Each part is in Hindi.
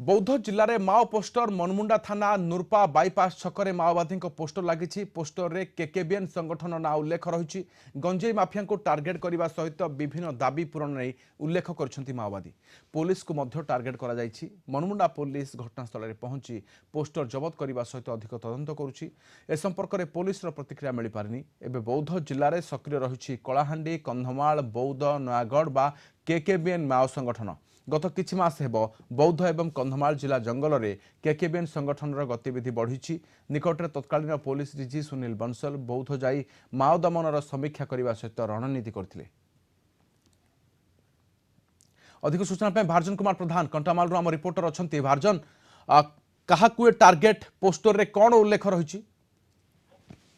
बौद्ध जिले में माओ पोस्टर मनमुंडा थाना नुरपा बाईपास छकरे माओवादी पोस्टर लगी। पोस्टर रे केकेबीएन संगठन ना उल्लेख रही। गंजेई माफिया को टार्गेट करने सहित विभिन्न दाबी पूरण नहीं उल्लेख कर माओवादी। पुलिस को मध्य टार्गेट करा जायछि। मनमुंडा पुलिस घटनास्थल में पहुंची पोस्टर जबत करने सहित अधिक तदंत करुछि। ए संपर्क में पुलिस प्रतिक्रिया मिल पारिनी। एवं बौद्ध जिले में सक्रिय रही कलाहांडी, कंधमाल, बौद्ध, नयागढ़ बा केकेबीएन माओ संगठन। गत किछि मास हेबो बौद्ध एवं कंधमाल जिला जंगल में केकेबीएन संगठन गतिविधि बढ़ी। निकटरे तत्कालीन पुलिस डीजी सुनील बंसल बौद्ध जाई माओ दमनर समीक्षा करने सहित रणनीति करथिले। अधिक सूचना पे भारजन कुमार प्रधान कंटामाल आम रिपोर्टर अच्छा। भारजन, क्या टार्गेट पोस्टर रे कौन उल्लेख रही?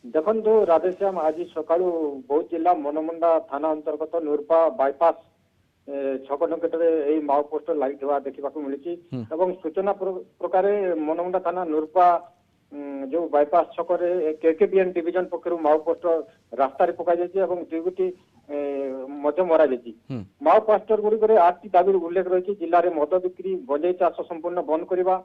देखो राधेश्याम, आज सका बौद्ध जिला मनमुंडा थाना अंतर्गत नुरपा बाईपास छक निकटरे माओ पोस्टर लगी देखा मिली। सूचना प्रकार मनमुंडा थाना नुरपा जो बाईपास छकरे केकेबीएन डिविजन पक्षर माओ पोस्टर रास्तार पक दुईटी मरा जाइए। माओ पोस्टर गुड़िक 8टी दाबी उल्लेख रही। जिले में मद बिक्री, गंजेई चाष संपूर्ण बंद करने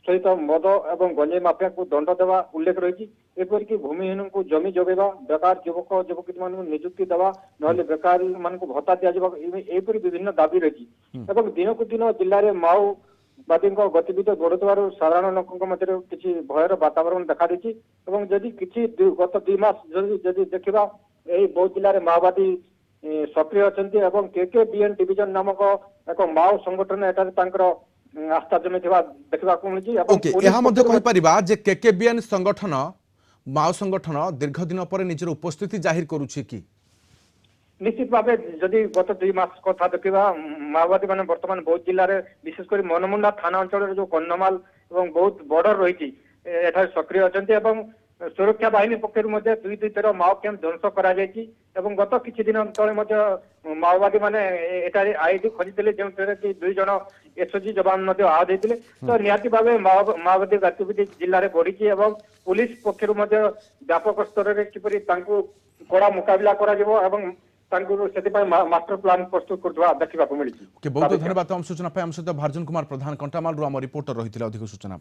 सहित मद और गंजेई माफिया को दंड देवा उल्लेख रही। एपरिक भूमिहीन को जमी जगेवा, बेकार युवक युवती मान निजुक्ति देवा, ना बेकारी मान भत्ता दिपर विभिन्न दाबी रही। दिन को दिन जिले में माओवादी गतिविधि बढ़ुवर साधारण लोकों मध्य किसी भयर वातावरण देखा देती। जदि किसी गत 2 मास जदि देखा यही बौद्ध जिले में माओवादी सक्रिय अच्छा। केकेबीएन डिविजन नामक एक माओ संगठन एटार आस्था जमी देखा मिली। केकेबीएन संगठन माओ संगठन दीर्घ दिन पर निजर उपस्थिति जाहिर करुछि कि निश्चित भाव जदि गत 2 मास कथा देखा माओवादी मान बर्तमान बौद्ध जिले में विशेषकर मनमुंडा थाना अंचल जो कंधमाल और बौद्ध बॉर्डर रही सक्रिय अच्छा। सुरक्षा बाहिनी पक्षर 2 थर माओ कैंप ध्वंस कर गत किछि दिन तले माओवादी माने एटारे आईडी खोजी जो 2 जन एसओजी जवान आहत होते। तो निहाती भाव माओवादी गतिविधि जिले में बढ़ी। पुलिस पक्षर व्यापक स्तर में किपरि कड़ा मुकाबला मास्टर प्लान प्रस्तुत कर देखा मिली। बहुत धन्यवाद। सूचना सहित भारजन कुमार प्रधान कंटामाल आम रिपोर्टर रही। अधिक सूचना।